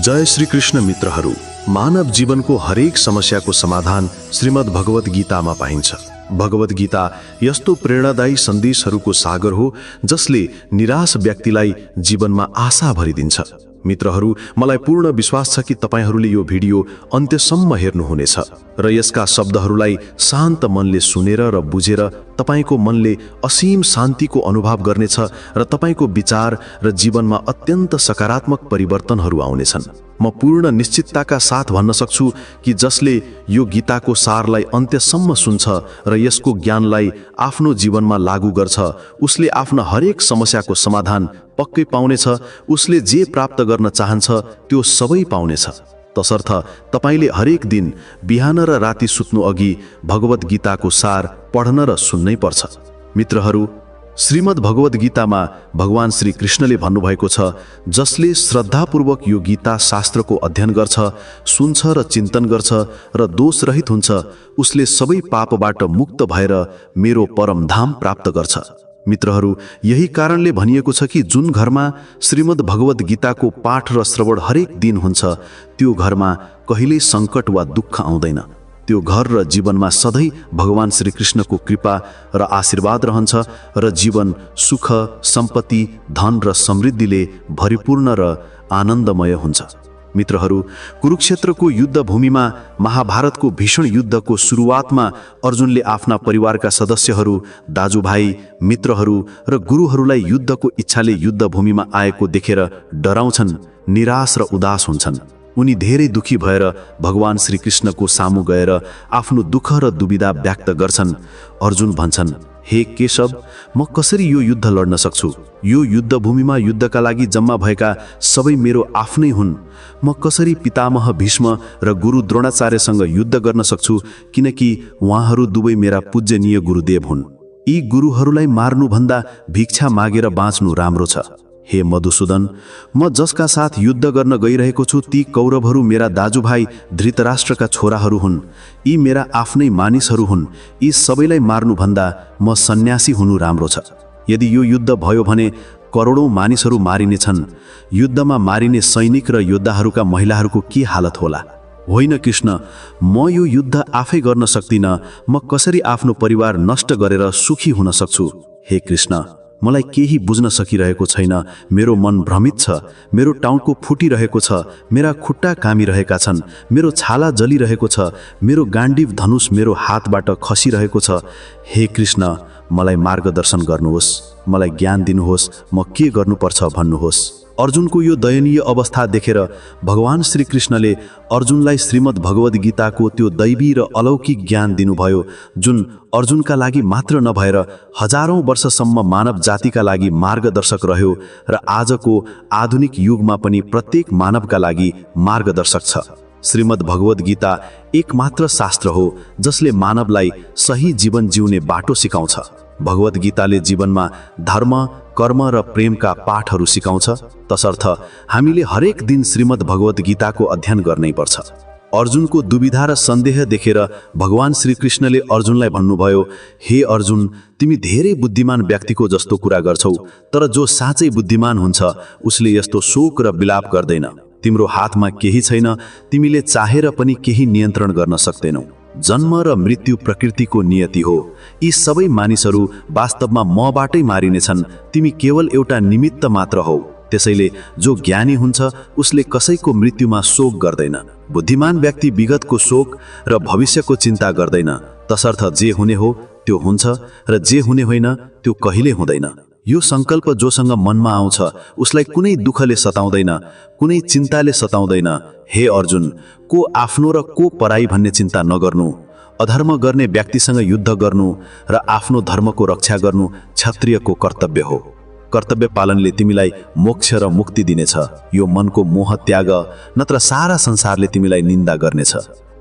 जय श्री कृष्ण मित्रहरू। मानव जीवनको हरेक समस्याको समाधान श्रीमद् भगवत गीतामा पाइन्छ। भगवत गीता यस्तो प्रेरणादायी सन्देशहरूको सागर हो जसले निराश व्यक्तिलाई जीवनमा आशा भरिदिन्छ। मित्रहरू, मलाई पूर्ण विश्वास छ कि तपाईहरूले यो भिडियो अन्त्यसम्म हेर्नुहुनेछ र यसका शब्दहरूलाई शान्त मनले सुनेर र बुझेर तपाईको मनले असीम शान्तिको अनुभव गर्नेछ र तपाईको विचार र जीवनमा अत्यन्त सकारात्मक परिवर्तनहरू आउनेछन्। म पूर्ण निश्चितताका साथ भन्न सक्छु कि जसले यो गीताको सारलाई अन्त्यसम्म सुन्छ र यसको ज्ञानलाई आफ्नो जीवनमा लागू गर्छ, उसले आफ्ना हरेक समस्याको समाधान पक्कै पाउनेछ। उसले जे प्राप्त गर्न चाहन्छ त्यो सबै पाउनेछ। तसर्थ तपाईले हरेक दिन बिहान र राति सुत्नु अघि भगवत गीताको सार पढ्न र सुन्नै पर्छ। मित्रहरू, श्रीमद् भगवत गीतामा भगवान श्री कृष्णले भन्नुभएको छ, जसले श्रद्धापूर्वक यो गीता शास्त्रको अध्ययन गर्छ, सुन्छ र चिन्तन गर्छ र दोषरहित हुन्छ, उसले सबै पापबाट मुक्त भएर मेरो परम धाम प्राप्त गर्छ। मित्रहरू, यही कारणले भनिएको छ कि जुन घरमा श्रीमद् भगवत गीताको पाठ र श्रवण हरेक दिन हुन्छ, त्यो घरमा कहिल्यै सङ्कट वा दुःख आउँदैन। त्यो घर र जीवनमा सधैँ भगवान श्री कृष्णको कृपा र आशीर्वाद रहन्छ र जीवन सुख, सम्पत्ति, धन र समृद्धिले भरिपूर्ण र आनन्दमय हुन्छ। मित्रहरू, कुरुक्षेत्रको युद्ध भूमिमा महाभारतको भीषण युद्धको सुरुवातमा अर्जुनले आफ्ना परिवारका सदस्यहरू, दाजुभाइ, मित्रहरू र गुरुहरूलाई युद्धको इच्छाले युद्ध भूमिमा आएको देखेर डराउँछन्, निराश र उदास हुन्छन्। उनी धेरै दुखी भएर भगवान श्री कृष्णको सामु गएर आफ्नो दुःख र दुविधा व्यक्त गर्छन्। अर्जुन भन्छन्, हे केशव, म कसरी यो युद्ध लड्न सक्छु? यो युद्ध भूमिमा युद्धका लागि जम्मा भएका सबै मेरो आफ्नै हुन्। म कसरी पितामह भीष्म र गुरु द्रोणाचार्यसँग युद्ध गर्न सक्छु, किनकि उहाँहरू दुवै मेरा पूज्यनीय गुरुदेव हुन्। यी गुरुहरूलाई मार्नुभन्दा भिक्षा मागेर बाँच्नु राम्रो छ। हे मधुसूदन, म जसका साथ युद्ध गर्न गइरहेको छु ती कौरवहरू मेरा दाजुभाइ धृतराष्ट्रका छोराहरू हुन्। यी मेरा आफ्नै मानिसहरू हुन्। यी सबैलाई मार्नुभन्दा म सन्यासी हुनु राम्रो छ। यदि यो युद्ध भयो भने करोडौं मानिसहरू मारिनेछन्। युद्धमा मारिने सैनिक र योद्धाहरूका महिलाहरूको के हालत होला? होइन कृष्ण, म यो युद्ध आफै गर्न सक्दिनँ। म कसरी आफ्नो परिवार नष्ट गरेर सुखी हुन सक्छु? हे कृष्ण, मलाई केही बुझ्न सकिरहेको छैन। मेरो मन भ्रमित छ। मेरो टाउको फुटिरहेको छ। मेरा खुट्टा कामिरहेका छन्। मेरो छाला जलिरहेको छ। मेरो गाण्डीव धनुष मेरो हातबाट खसिरहेको छ। हे कृष्ण, मलाई मार्गदर्शन गर्नुहोस्। मलाई ज्ञान दिनुहोस्। म के गर्नुपर्छ भन्नुहोस्। अर्जुनको यो दयनीय अवस्था देखेर भगवान श्री कृष्णले अर्जुनलाई श्रीमद् भगवत गीताको त्यो दैवी र अलौकिक ज्ञान दिनुभयो, जुन अर्जुनका लागि मात्र नभएर हजारौं वर्षसम्म मानव जातिका लागि मार्गदर्शक रह्यो र आजको आधुनिक युगमा पनि प्रत्येक मानवका लागि मार्गदर्शक छ। श्रीमद् भगवत गीता एकमात्र शास्त्र हो जसले मानवलाई सही जीवन जिउने बाटो सिकाउँछ। भगवत गीताले जीवनमा धर्म, कर्म र प्रेमका पाठहरू सिकाउँछ। तसर्थ हामीले हरेक दिन श्रीमद् भगवत गीताको अध्ययन गर्नै पर्छ। अर्जुनको दुविधा र सन्देह देखेर भगवान श्री कृष्णले अर्जुनलाई भन्नुभयो, हे अर्जुन, तिमी धेरै बुद्धिमान व्यक्तिको जस्तो कुरा गर्छौ, तर जो साँच्चै बुद्धिमान हुन्छ उसले यस्तो शोक र विलाप गर्दैन। तिम्रो हातमा केही छैन। तिमीले चाहेर पनि केही नियन्त्रण गर्न सक्दैनौ। जन्म र मृत्यु प्रकृतिको नियति हो। यी सबै मानिसहरू वास्तवमा मबाटै मारिनेछन्। तिमी केवल एउटा निमित्त मात्र हौ। त्यसैले जो ज्ञानी हुन्छ उसले कसैको मृत्युमा शोक गर्दैन। बुद्धिमान व्यक्ति विगतको शोक र भविष्यको चिन्ता गर्दैन। तसर्थ जे हुने हो त्यो हुन्छ र जे हुने होइन त्यो कहिले हुँदैन। यो संकल्प जोसँग मनमा आउँछ उसलाई कुनै दुःखले सताउँदैन, कुनै चिन्ताले सताउँदैन। हे अर्जुन, को आफ्नो र को पराई भन्ने चिन्ता नगर्नु। अधर्म गर्ने व्यक्तिसँग युद्ध गर्नु र आफ्नो धर्मको रक्षा गर्नु क्षत्रियको कर्तव्य हो। कर्तव्य पालनले तिमीलाई मोक्ष र मुक्ति दिनेछ। यो मनको मोह त्याग, नत्र सारा संसारले तिमीलाई निन्दा गर्नेछ।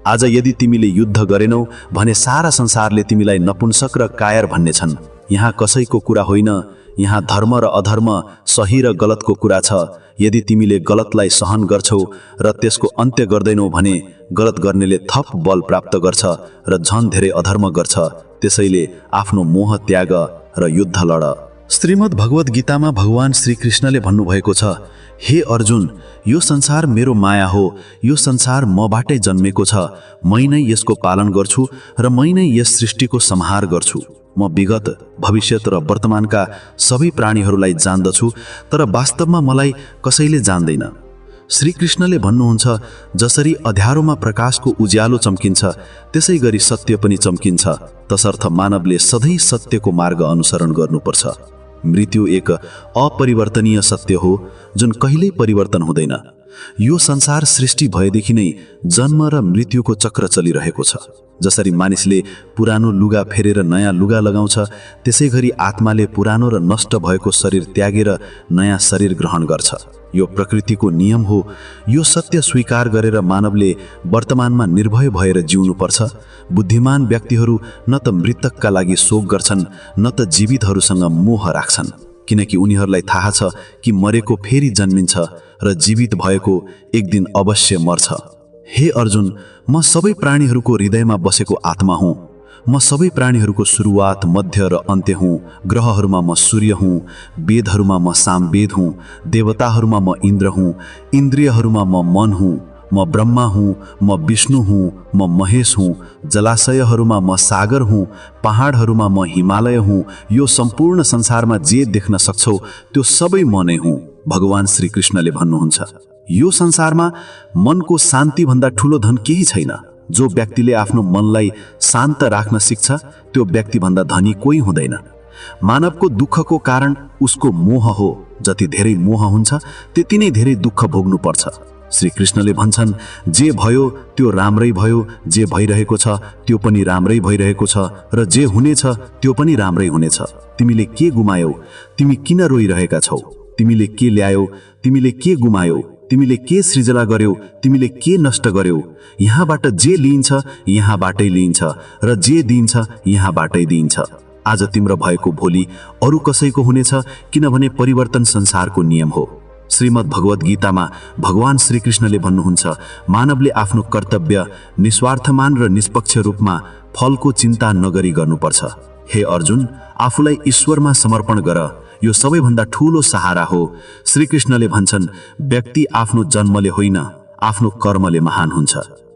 आज यदि तिमीले युद्ध गरेनौ भने सारा संसारले तिमीलाई नपुंसक र कायर भन्नेछन्। यहाँ कसैको कुरा होइन, यहाँ धर्म र अधर्म, सही र गलतको कुरा छ। यदि तिमीले गलतलाई सहन गर्छौ र त्यसको अन्त्य गर्दैनौ भने गलत गर्नेले थप बल प्राप्त गर्छ र झन धेरै अधर्म गर्छ। त्यसैले आफ्नो मोह त्याग र युद्ध लड। श्रीमद् भगवत गीतामा भगवान श्रीकृष्णले भन्नुभएको छ, हे अर्जुन, यो संसार मेरो माया हो, यो संसार मबाटै जन्मेको छ, मै नै यसको पालन गर्छु र मै नै यस सृष्टिको संहार गर्छु। म विगत, भविष्यत र वर्तमानका सबै प्राणीहरूलाई जान्दछु, तर वास्तवमा मलाई कसैले जान्दैन। श्रीकृष्णले भन्नुहुन्छ, जसरी अँध्यारोमा प्रकाशको उज्यालो चम्किन्छ त्यसै गरी सत्य पनि चम्किन्छ, तसर्थ मानवले सधैँ सत्यको मार्ग अनुसरण गर्नुपर्छ। मृत्यु एक अपरिवर्तनीय सत्य हो जुन कहिल्यै परिवर्तन हुँदैन। यो संसार सृष्टि भएदेखि नै जन्म र मृत्युको चक्र चलिरहेको छ। जसरी मानिसले पुरानो लुगा फेरेर नयाँ लुगा लगाउँछ, त्यसैगरी आत्माले पुरानो र नष्ट भएको शरीर त्यागेर नयाँ शरीर ग्रहण गर्छ। यो प्रकृतिको नियम हो। यो सत्य स्वीकार गरेर मानवले वर्तमानमा निर्भय भएर जिउनुपर्छ। बुद्धिमान व्यक्तिहरू न त मृतकका लागि शोक गर्छन्, न त जीवितहरूसँग मोह राख्छन्, किनकि उनीहरूलाई थाहा छ कि मरेको फेरि जन्मिन्छ र जीवित भएको एक दिन अवश्य मर्छ। हे अर्जुन, म सबै प्राणीहरूको हृदयमा बसेको आत्मा हुँ। म सबै प्राणीहरूको सुरुवात, मध्य र अन्त्य हुँ। ग्रहहरूमा म सूर्य हुँ, वेदहरूमा म सामवेद हुँ, देवताहरूमा म इन्द्र हुँ, इन्द्रियहरूमा म मन हुँ, म ब्रह्मा हुँ, म विष्णु हुँ, म महेश हुँ, जलाशयहरूमा म सागर हुँ, पहाडहरूमा म हिमालय हुँ। यो सम्पूर्ण संसारमा जे देख्न सक्छौ त्यो सबै म नै हुँ, भगवान श्रीकृष्णले भन्नुहुन्छ। यो संसारमा मनको शान्तिभन्दा ठूलो धन केही छैन। जो व्यक्तिले आफ्नो मनलाई शान्त राख्न सिक्छ त्यो व्यक्तिभन्दा धनी कोही हुँदैन। मानवको दुःखको कारण उसको मोह हो। जति धेरै मोह हुन्छ त्यति नै धेरै दुःख भोग्नुपर्छ। श्रीकृष्णले भन्छन्, जे भयो त्यो राम्रै भयो, जे भइरहेको छ त्यो पनि राम्रै भइरहेको छ, र जे हुनेछ त्यो पनि राम्रै हुनेछ। तिमीले के गुमायौ? तिमी किन रोइरहेका छौ? तिमीले के ल्यायौ? तिमीले के गुमायौ? तिमीले के सृजना गर्यौ? तिमीले के नष्ट गर्यौ? यहाँबाट जे लिइन्छ यहाँबाटै लिइन्छ, र जे दिइन्छ यहाँबाटै दिइन्छ। आज तिम्रो भएको भोलि अरू कसैको हुनेछ, किनभने परिवर्तन संसारको नियम हो। श्रीमद् भगवत गीतामा भगवान श्रीकृष्णले भन्नुहुन्छ, मानवले आफ्नो कर्तव्य निस्वार्थमान र निष्पक्ष रूपमा फलको चिन्ता नगरी गर्नुपर्छ। हे अर्जुन, आफूलाई ईश्वरमा समर्पण गर, यो सबैभन्दा ठूलो सहारा हो। श्रीकृष्णले भन्छन्, व्यक्ति आफ्नो जन्मले होइन आफ्नो कर्मले महान हुन्छ।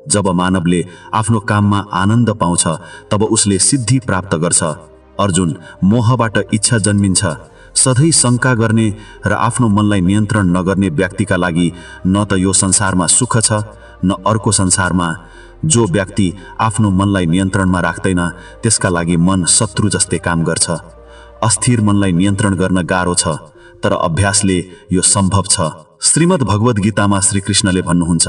जब मानवले आफ्नो काममा आनन्द पाउँछ तब उसले सिद्धि प्राप्त गर्छ। अर्जुन, मोहबाट इच्छा जन्मिन्छ। सधैँ शङ्का गर्ने र आफ्नो मनलाई नियन्त्रण नगर्ने व्यक्तिका लागि न त यो संसारमा सुख छ न अर्को संसारमा। जो व्यक्ति आफ्नो मनलाई नियन्त्रणमा राख्दैन त्यसका लागि मन शत्रु जस्तै काम गर्छ। अस्थिर मनलाई नियन्त्रण गर्न गाह्रो छ, तर अभ्यासले यो सम्भव छ। श्रीमद् भगवत गीतामा श्रीकृष्णले भन्नुहुन्छ,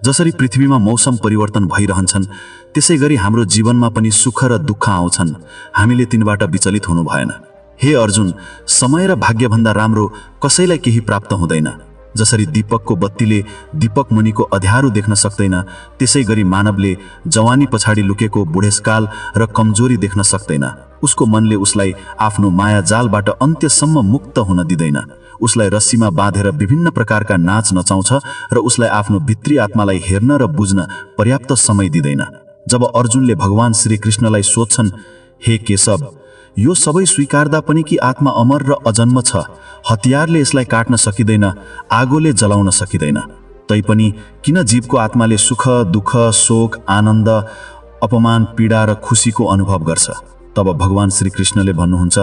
जसरी पृथ्वीमा मौसम परिवर्तन भइरहन्छन् त्यसै गरी हाम्रो जीवनमा पनि सुख र दुःख आउँछन्। हामीले तिनबाट विचलित हुनु भएन। हे अर्जुन, समय र भाग्यभन्दा राम्रो कसैलाई केही प्राप्त हुँदैन। जसरी दीपकको बत्तीले दीपक मुनिको अँध्यारो देख्न सक्दैन, त्यसै गरी मानवले जवानी पछाडि लुकेको बुढेसकाल र कमजोरी देख्न सक्दैन। उसको मनले उसलाई आफ्नो माया जालबाट अन्त्यसम्म मुक्त हुन दिँदैन। उसलाई रस्सीमा बाँधेर विभिन्न प्रकारका नाच नचाउँछ र उसलाई आफ्नो भित्री आत्मालाई हेर्न र बुझ्न पर्याप्त समय दिँदैन। जब अर्जुनले भगवान श्रीकृष्णलाई सोध्छन्, हे केशव, यो सबै स्वीकार्दा पनि कि आत्मा अमर र अजन्म छ, हतियारले यसलाई काट्न सकिँदैन, आगोले जलाउन सकिँदैन, तैपनि किन जीवको आत्माले सुख, दुःख, शोक, आनन्द, अपमान, पीडा र खुसीको अनुभव गर्छ? तब भगवान श्रीकृष्णले भन्नुहुन्छ,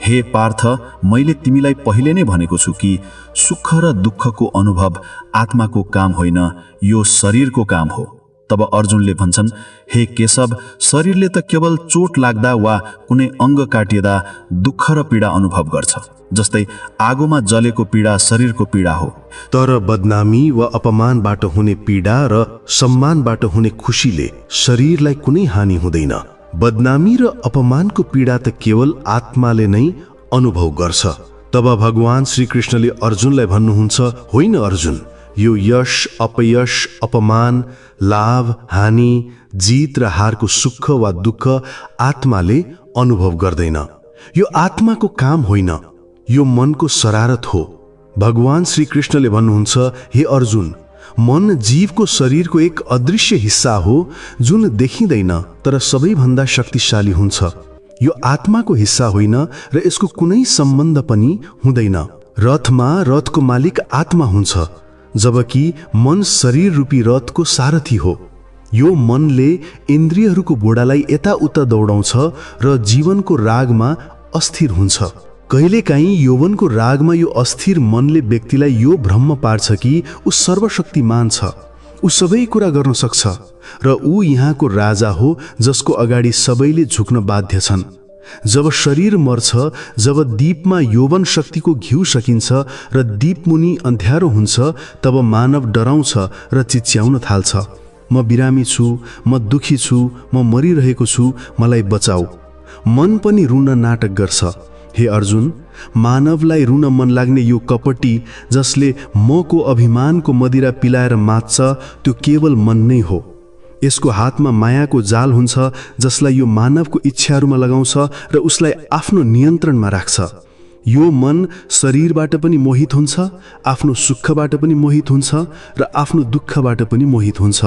हे पार्थ, मैले तिमीलाई पहिले नै भनेको छु कि सुख र दुःखको अनुभव आत्माको काम होइन, यो शरीरको काम हो। तब अर्जुनले भन्छन्, हे केशव, शरीरले त केवल चोट लाग्दा वा कुनै अङ्ग काटिएदा दुःख र पीडा अनुभव गर्छ। जस्तै आगोमा जलेको पीडा शरीरको पीडा हो। तर बदनामी वा अपमानबाट हुने पीडा र सम्मानबाट हुने खुसीले शरीरलाई कुनै हानि हुँदैन। बदनामी र अपमानको पीडा त केवल आत्माले नै अनुभव गर्छ। तब भगवान श्रीकृष्णले अर्जुनलाई भन्नुहुन्छ, होइन अर्जुन, यो यश, अपयश, अपमान, लाभ, हानि, जीत र हारको सुख वा दुःख आत्माले अनुभव गर्दैन। यो आत्माको काम होइन, यो मनको शरारत हो। भगवान श्रीकृष्णले भन्नुहुन्छ, हे अर्जुन, मन जीवको शरीरको एक अदृश्य हिस्सा हो जुन देखिँदैन तर सबैभन्दा शक्तिशाली हुन्छ। यो आत्माको हिस्सा होइन र यसको कुनै सम्बन्ध पनि हुँदैन। रथमा रथको मालिक आत्मा हुन्छ, जबकि मन शरीर रूपी रथको सारथी हो। यो मनले इन्द्रियहरूको घोडालाई यताउता दौडाउँछ र जीवनको रागमा अस्थिर हुन्छ। कहिलेकाहीँ यौवनको रागमा यो अस्थिर मनले व्यक्तिलाई यो भ्रममा पार्छ कि ऊ सर्वशक्तिमान छ, ऊ सबै कुरा गर्न सक्छ र ऊ यहाँको राजा हो जसको अगाडि सबैले झुक्न बाध्य छन्। जब शरीर मर्छ, जब दीपमा यौवन शक्तिको घिउ सकिन्छ र दीपमुनि अन्ध्यारो हुन्छ, तब मानव डराउँछ र चिच्याउन थाल्छ, म बिरामी छु, म दुखी छु, म मरिरहेको छु, मलाई बचाऊ। मन पनि रुन नाटक गर्छ। हे अर्जुन, मानवलाई रुन मन लाग्ने यो कपटी जसले मको अभिमानको मदिरा पिलाएर मात्छ, त्यो केवल मन नै हो। यसको हातमा मायाको जाल हुन्छ जसलाई यो मानवको इच्छाहरूमा लगाउँछ र उसलाई आफ्नो नियन्त्रणमा राख्छ। यो मन शरीरबाट पनि मोहित हुन्छ, आफ्नो सुखबाट पनि मोहित हुन्छ र आफ्नो दुःखबाट पनि मोहित हुन्छ।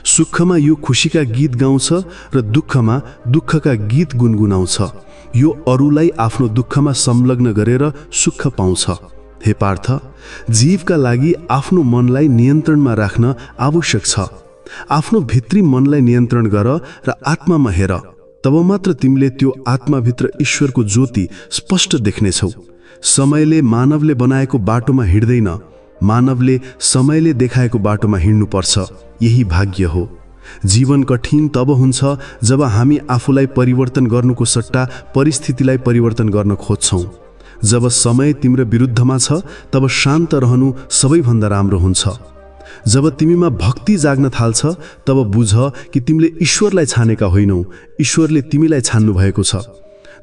सुखमा यो खुसीका गीत गाउँछ र दुःखमा दुःखका गीत गुनगुनाउँछ। यो अरूलाई आफ्नो दुःखमा संलग्न गरेर सुख पाउँछ। हे पार्थ, जीवका लागि आफ्नो मनलाई नियन्त्रणमा राख्न आवश्यक छ। आफ्नो भित्री मनलाई नियन्त्रण गर र आत्मामा हेर, तब मात्र तिमीले त्यो आत्माभित्र ईश्वरको ज्योति स्पष्ट देख्नेछौ। समयले मानवले बनाएको बाटोमा हिँड्दैन, मानवले समयले देखाएको बाटोमा हिँड्नुपर्छ। यही भाग्य हो। जीवन कठिन तब हुन्छ जब हामी आफूलाई परिवर्तन गर्नुको सट्टा परिस्थितिलाई परिवर्तन गर्न खोज्छौँ। जब समय तिम्रो विरुद्धमा छ, तब शान्त रहनु सबैभन्दा राम्रो हुन्छ। जब तिमीमा भक्ति जाग्न थाल्छ, तब बुझ कि तिमीले ईश्वरलाई छानेका होइनौ, ईश्वरले तिमीलाई छान्नु भएको छ।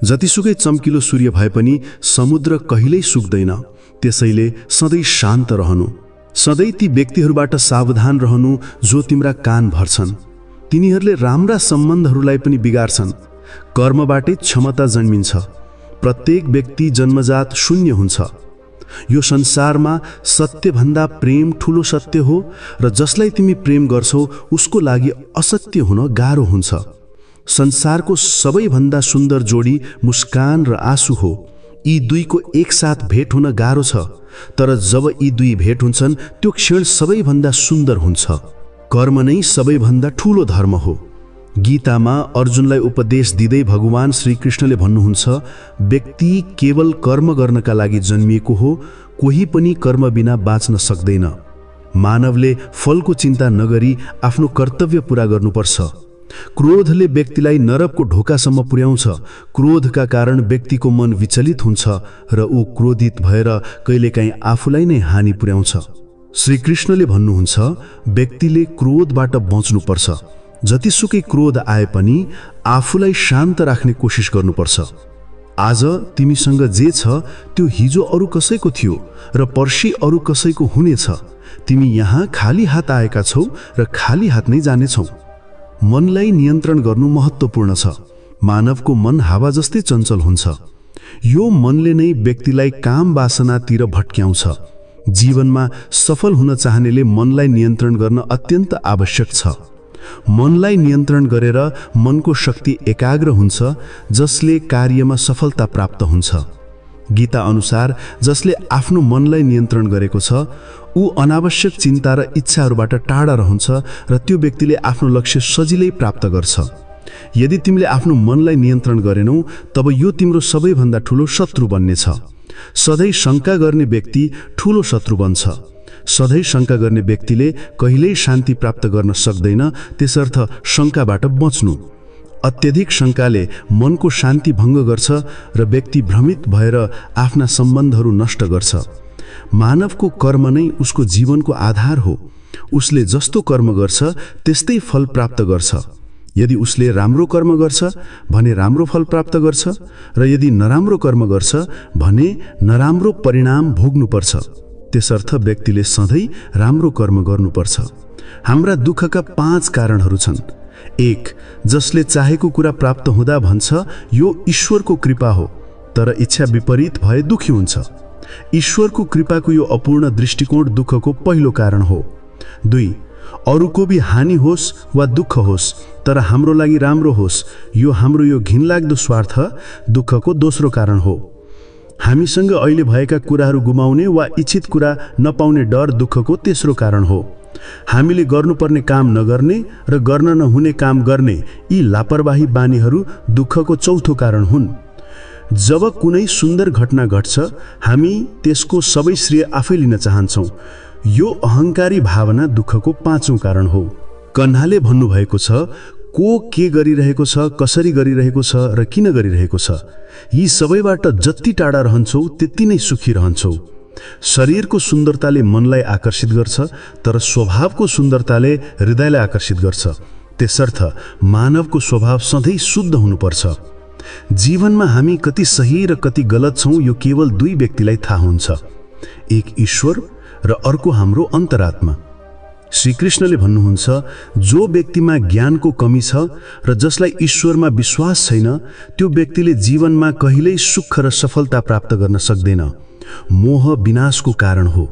जतिसुकै चम्किलो सूर्य भए पनि समुद्र कहिल्यै सुक्दैन। त्यसैले सधैँ शान्त रहनु। सधैँ ती व्यक्तिहरूबाट सावधान रहनु जो तिम्रा कान भर्छन्। तिनीहरूले राम्रा सम्बन्धहरूलाई पनि बिगार्छन्। कर्मबाटै क्षमता जन्मिन्छ। प्रत्येक व्यक्ति जन्मजात शून्य हुन्छ। यो संसारमा सत्यभन्दा प्रेम ठुलो सत्य हो र जसलाई तिमी प्रेम गर्छौ उसको लागि असत्य हुन गाह्रो हुन्छ। संसारको सबैभन्दा सुन्दर जोडी मुस्कान र आँसु हो। यी दुईको एकसाथ भेट हुन गाह्रो छ, तर जब यी दुई भेट हुन्छन् त्यो क्षण सबैभन्दा सुन्दर हुन्छ। कर्म नै सबैभन्दा ठुलो धर्म हो। गीतामा अर्जुनलाई उपदेश दिँदै भगवान श्रीकृष्णले भन्नुहुन्छ, व्यक्ति केवल कर्म गर्नका लागि जन्मिएको हो, कोही पनि कर्म बिना बाँच्न सक्दैन। मानवले फलको चिन्ता नगरी आफ्नो कर्तव्य पूरा गर्नुपर्छ। क्रोधले व्यक्तिलाई नरकको ढोकासम्म पुर्याउँछ। क्रोधका कारण व्यक्तिको मन विचलित हुन्छ र ऊ क्रोधित भएर कहिलेकाहीँ आफूलाई नै हानि पुर्याउँछ। श्रीकृष्णले भन्नुहुन्छ, व्यक्तिले क्रोधबाट बच्नुपर्छ। जतिसुकै क्रोध आए पनि आफूलाई शान्त राख्ने कोसिस गर्नुपर्छ। आज तिमीसँग जे छ त्यो हिजो अरू कसैको थियो र पर्सि अरू कसैको हुनेछ। तिमी यहाँ खाली हात आएका छौ र खाली हात नै जानेछौ। मनलाई नियन्त्रण गर्नु महत्त्वपूर्ण छ। मानवको मन हावा जस्तै चञ्चल हुन्छ। यो मनले नै व्यक्तिलाई काम वासनातिर भट्क्याउँछ। जीवनमा सफल हुन चाहनेले मनलाई नियन्त्रण गर्न अत्यन्त आवश्यक छ। मनलाई नियन्त्रण गरेर मनको शक्ति एकाग्र हुन्छ, जसले कार्यमा सफलता प्राप्त हुन्छ। गीता अनुसार जसले आफ्नो मनलाई नियन्त्रण गरेको छ ऊ अनावश्यक चिन्ता र इच्छाहरूबाट टाढा रहन्छ र त्यो व्यक्तिले आफ्नो लक्ष्य सजिलै प्राप्त गर्छ। यदि तिमीले आफ्नो मनलाई नियन्त्रण गरेनौ तब यो तिम्रो सबैभन्दा ठुलो शत्रु बन्नेछ। सधैँ शङ्का गर्ने व्यक्ति ठुलो शत्रु बन्छ। सधैँ शङ्का गर्ने व्यक्तिले कहिल्यै शान्ति प्राप्त गर्न सक्दैन। त्यसर्थ शङ्काबाट बच्नु। अत्यधिक शङ्काले मनको शान्ति भङ्ग गर्छ र व्यक्ति भ्रमित भएर आफ्ना सम्बन्धहरू नष्ट गर्छ। मानवको कर्म नै उसको जीवनको आधार हो। उसले जस्तो कर्म गर्छ त्यस्तै फल प्राप्त गर्छ। यदि उसले राम्रो कर्म गर्छ भने राम्रो फल प्राप्त गर्छ र यदि नराम्रो कर्म गर्छ भने नराम्रो परिणाम भोग्नुपर्छ। त्यसर्थ व्यक्तिले सधैँ राम्रो कर्म गर्नुपर्छ। हाम्रा दुःखका 5 कारणहरू छन्। 1. जसले चाहेको कुरा प्राप्त हुँदा भन्छ यो ईश्वरको कृपा हो, तर इच्छा विपरीत भए दुखी हुन्छ। ईश्वरको कृपाको यो अपूर्ण दृष्टिकोण दुःखको पहिलो कारण हो। 2. अरूको भी हानि होस् वा दुःख होस्, तर हाम्रो लागि राम्रो होस्, यो हाम्रो यो घिनलाग्दो स्वार्थ दुःखको दोस्रो कारण हो। हामीसँग अहिले भएका कुराहरू गुमाउने वा इच्छित कुरा नपाउने डर दुःखको तेस्रो कारण हो। हामीले गर्नुपर्ने काम नगर्ने र गर्न नहुने काम गर्ने यी लापरवाही बानीहरू दुःखको चौथो कारण हुन्। जब कुनै सुन्दर घटना घट्छ, हामी त्यसको सबै श्रेय आफै लिन चाहन्छौँ। यो अहङ्कारी भावना दुःखको पाँचौं कारण हो। कन्हाले भन्नुभएको छ, को के गरिरहेको छ, कसरी गरिरहेको छ र किन गरिरहेको छ, यी सबैबाट जति टाढा रहन्छौ त्यति नै सुखी रहन्छौ। शरीरको सुन्दरताले मनलाई आकर्षित गर्छ, तर स्वभावको सुन्दरताले हृदयलाई आकर्षित गर्छ। त्यसर्थ मानवको स्वभाव सधैँ शुद्ध हुनुपर्छ। जीवनमा हामी कति सही र कति गलत छौँ यो केवल दुई व्यक्तिलाई थाहा हुन्छ, एक ईश्वर र अर्को हाम्रो अन्तरात्मा। श्रीकृष्णले भन्नुहुन्छ, जो व्यक्तिमा ज्ञानको कमी छ र जसलाई ईश्वरमा विश्वास छैन, त्यो व्यक्तिले जीवनमा कहिल्यै सुख र सफलता प्राप्त गर्न सक्दैन। मोह विनाशको कारण हो।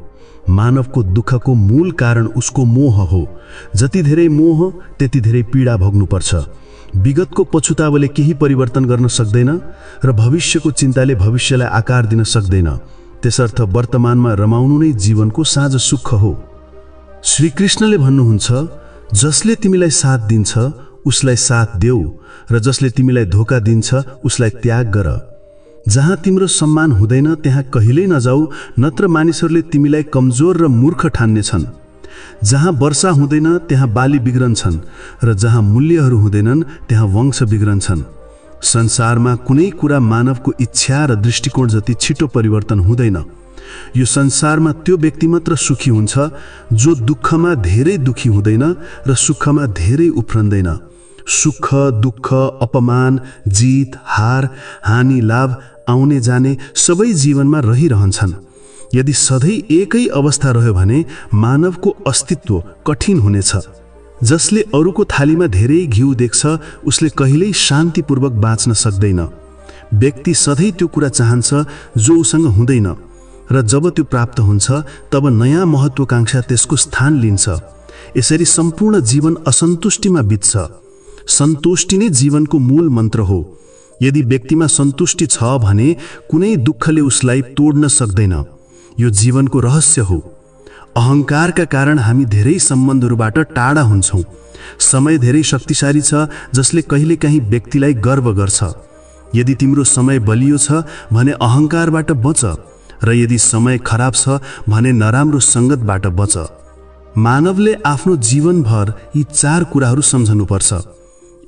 मानवको दुःखको मूल कारण उसको मोह हो। जति धेरै मोह त्यति धेरै पीडा भोग्नुपर्छ। विगतको पछुतावले केही परिवर्तन गर्न सक्दैन र भविष्यको चिन्ताले भविष्यलाई आकार दिन सक्दैन। त्यसर्थ वर्तमानमा रमाउनु नै जीवनको साझा सुख हो। श्रीकृष्णले भन्नुहुन्छ, जसले तिमीलाई साथ दिन्छ उसलाई साथ देऊ र जसले तिमीलाई धोका दिन्छ उसलाई त्याग गर। जहाँ तिम्रो सम्मान हुँदैन त्यहाँ कहिल्यै नजाऊ, नत्र मानिसहरूले तिमीलाई कमजोर र मूर्ख ठान्नेछन्। जहाँ वर्षा हुँदैन त्यहाँ बाली बिग्रन्छन् र जहाँ मूल्यहरू हुँदैनन् त्यहाँ वंश बिग्रन्छन्। संसारमा कुनै कुरा मानवको इच्छा र दृष्टिकोण जति छिटो परिवर्तन हुँदैन। यो संसारमा त्यो व्यक्ति मात्र सुखी हुन्छ जो दुःखमा धेरै दुखी हुँदैन र सुखमा धेरै उफ्रन्दैन। सुख, दुःख, अपमान, जित, हार, हानि, लाभ, आउने जाने सबै जीवनमा रहिरहन्छन्। यदि सधैँ एकै अवस्था रह्यो भने मानवको अस्तित्व कठिन हुनेछ। जसले अरूको थालीमा धेरै घिउ देख्छ उसले कहिल्यै शान्तिपूर्वक बाँच्न सक्दैन। व्यक्ति सधैँ त्यो कुरा चाहन्छ जो उसँग हुँदैन, र जब त्यो प्राप्त हुन्छ तब नयाँ महत्त्वाकांक्षा त्यसको स्थान लिन्छ। यसरी सम्पूर्ण जीवन असन्तुष्टिमा बित्छ। सन्तुष्टि नै जीवनको मूल मन्त्र हो। यदि व्यक्तिमा सन्तुष्टि छ भने कुनै दुःखले उसलाई तोड्न सक्दैन। यो जीवनको रहस्य हो। अहङ्कारका कारण हामी धेरै सम्बन्धहरूबाट टाढा हुन्छौँ। समय धेरै शक्तिशाली छ जसले कहिलेकाहीँ व्यक्तिलाई गर्व गर्छ। यदि तिम्रो समय बलियो छ भने अहङ्कारबाट बच, र यदि समय खराब छ भने नराम्रो सङ्गतबाट बच। मानवले आफ्नो जीवनभर यी चार कुराहरू सम्झनुपर्छ।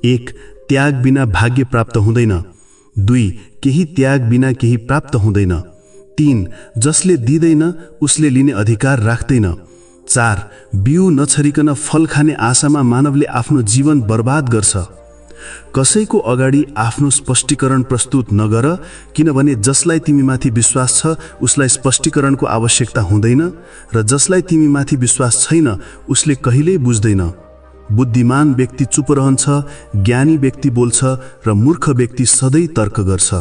1. त्याग बिना भाग्य प्राप्त हुँदैन। 2. केही त्याग बिना केही प्राप्त हुँदैन। 3. जसले दिँदैन उसले लिने अधिकार राख्दैन। 4. बिउ नछरिकन फल खाने आशामा मानवले आफ्नो जीवन बर्बाद गर्छ। कसैको अगाडि आफ्नो स्पष्टीकरण प्रस्तुत नगर, किनभने जसलाई तिमीमाथि विश्वास छ उसलाई स्पष्टीकरणको आवश्यकता हुँदैन, र जसलाई तिमीमाथि विश्वास छैन उसले कहिल्यै बुझ्दैन। बुद्धिमान व्यक्ति चुप रहन्छ, ज्ञानी व्यक्ति बोल्छ र मूर्ख व्यक्ति सधैँ तर्क गर्छ।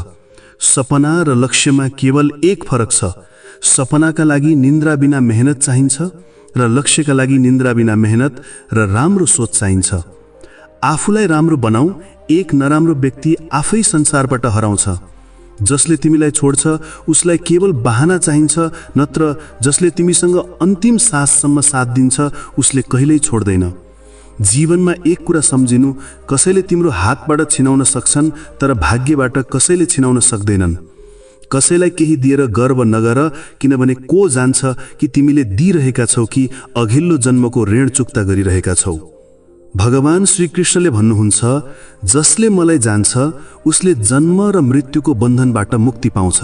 सपना र लक्ष्यमा केवल एक फरक छ। सपनाका लागि निन्द्रा बिना मेहनत चाहिन्छ र लक्ष्यका लागि निन्द्रा बिना मेहनत र राम्रो सोच चाहिन्छ। आफूलाई राम्रो बनाऊ। एक नराम्रो व्यक्ति आफै संसारबाट हराउँछ। जसले तिमीलाई छोड्छ उसलाई केवल बहाना चाहिन्छ, नत्र जसले तिमीसँग अन्तिम साससम्म साथ दिन्छ उसले कहिल्यै छोड्दैन। जीवनमा एक कुरा सम्झिनु, कसैले तिम्रो हातबाट छिनाउन सक्छन् तर भाग्यबाट कसैले छिनाउन सक्दैनन्। कसैलाई केही दिएर गर्व नगर, किनभने को जान्छ कि तिमीले दिइरहेका छौ कि अघिल्लो जन्मको ऋण चुक्ता गरिरहेका छौ। भगवान श्रीकृष्णले भन्नुहुन्छ, जसले मलाई जान्छ उसले जन्म र मृत्युको बन्धनबाट मुक्ति पाउँछ।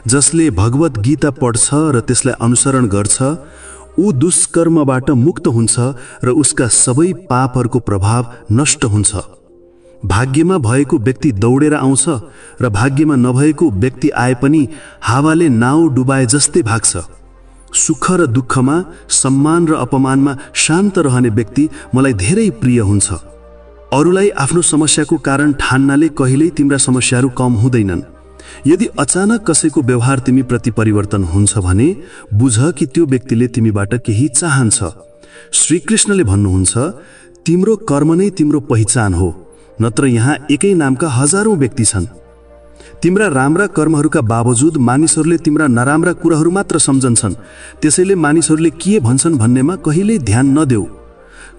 जसले भगवत गीता पढ्छ र त्यसलाई अनुसरण गर्छ ऊ दुष्कर्मबाट मुक्त हुन्छ र उसका सबै पापहरूको प्रभाव नष्ट हुन्छ। भाग्यमा भएको व्यक्ति दौडेर आउँछ र भाग्यमा नभएको व्यक्ति आए पनि हावाले नाउ डुबाए जस्तै भाग्छ। सुख र दुःखमा, सम्मान र अपमानमा शान्त रहने व्यक्ति मलाई धेरै प्रिय हुन्छ। अरूलाई आफ्नो समस्याको कारण ठान्नाले कहिल्यै तिम्रा समस्याहरू कम हुँदैनन्। यदि अचानक कसैको व्यवहार तिमी प्रति परिवर्तन हुन्छ भने बुझ कि त्यो व्यक्तिले तिमीबाट केही चाहन्छ। श्रीकृष्णले भन्नुहुन्छ, तिम्रो कर्म नै तिम्रो पहिचान हो, नत्र यहाँ एकै नामका हजारौं व्यक्ति छन्। तिम्रा राम्रा कर्महरूका बावजुद मानिसहरूले तिम्रा नराम्रा कुराहरू मात्र सम्झन्छन्। त्यसैले मानिसहरूले के भन्छन् भन्नेमा कहिल्यै ध्यान नदेऊ।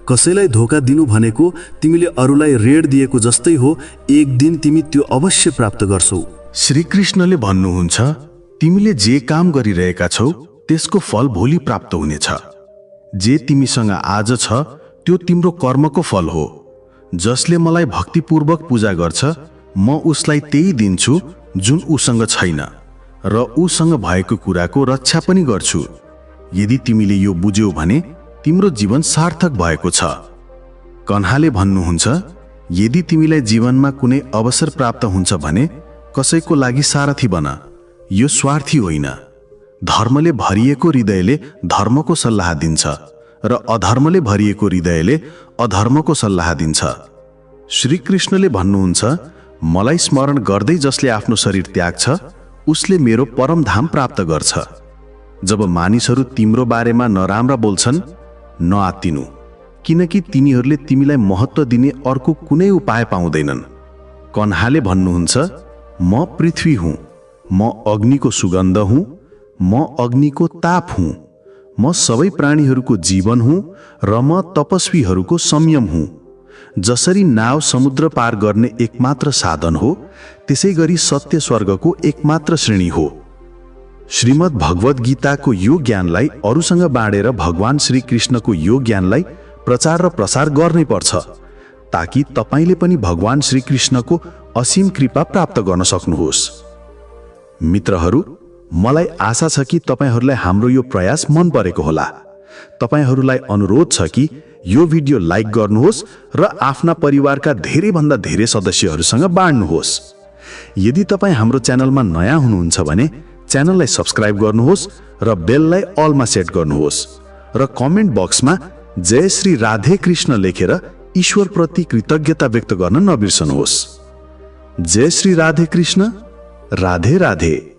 कसैलाई धोका दिनु भनेको तिमीले अरूलाई ऋण दिएको जस्तै हो, एक दिन तिमी त्यो अवश्य प्राप्त गर्छौ। श्रीकृष्णले भन्नुहुन्छ, तिमीले जे काम गरिरहेका छौ त्यसको फल भोलि प्राप्त हुनेछ। जे तिमीसँग आज छ त्यो तिम्रो कर्मको फल हो। जसले मलाई भक्तिपूर्वक पूजा गर्छ म उसलाई त्यही दिन्छु जुन उसँग छैन, र उसँग भएको कुराको रक्षा पनि गर्छु। यदि तिमीले यो बुझ्यौ भने तिम्रो जीवन सार्थक भएको छ। कन्हाले भन्नुहुन्छ, यदि तिमीलाई जीवनमा कुनै अवसर प्राप्त हुन्छ भने कसैको लागि सारथी बन। यो स्वार्थी होइन। धर्मले भरिएको हृदयले धर्मको सल्लाह दिन्छ र अधर्मले भरिएको हृदयले अधर्मको सल्लाह दिन्छ। श्रीकृष्णले भन्नुहुन्छ, मलाई स्मरण गर्दै जसले आफ्नो शरीर त्याग्छ उसले मेरो परमधाम प्राप्त गर्छ। जब मानिसहरू तिम्रो बारेमा नराम्रा बोल्छन् नआत्तिनु, किनकि तिनीहरूले तिमीलाई महत्त्व दिने अर्को कुनै उपाय पाउँदैनन्। कन्हाले भन्नुहुन्छ, म पृथ्वी हुँ, म अग्निको सुगन्ध हुँ, म अग्निको ताप हुँ, म सबै प्राणीहरूको जीवन हुँ र म तपस्वीहरूको संयम हुँ। जसरी नाव समुद्र पार गर्ने एकमात्र साधन हो, त्यसै गरी सत्य स्वर्गको एकमात्र श्रेणी हो। श्रीमद् भगवत गीताको यो ज्ञानलाई अरूसँग बाँडेर भगवान श्रीकृष्णको यो ज्ञानलाई प्रचार र प्रसार गर्नै पर्छ, ताकि तपाईले पनि भगवान श्रीकृष्णको असीम कृपा प्राप्त गर्न सक्नुहोस्। मित्रहरू, मलाई आशा छ कि तपाईहरूलाई हाम्रो यो प्रयास मन परेको होला। तपाईहरूलाई अनुरोध छ कि यो भिडियो लाइक गर्नुहोस् र आफ्ना परिवारका धेरैभन्दा धेरै सदस्यहरूसँग बाँड्नुहोस्। यदि तपाईँ हाम्रो च्यानलमा नयाँ हुनुहुन्छ भने च्यानललाई सब्स्क्राइब गर्नुहोस् र बेललाई अलमा सेट गर्नुहोस् र कमेन्ट बक्समा जय श्री राधे कृष्ण लेखेर ईश्वरप्रति कृतज्ञता व्यक्त गर्न नबिर्सनुहोस्। जय श्री राधे कृष्ण। राधे राधे।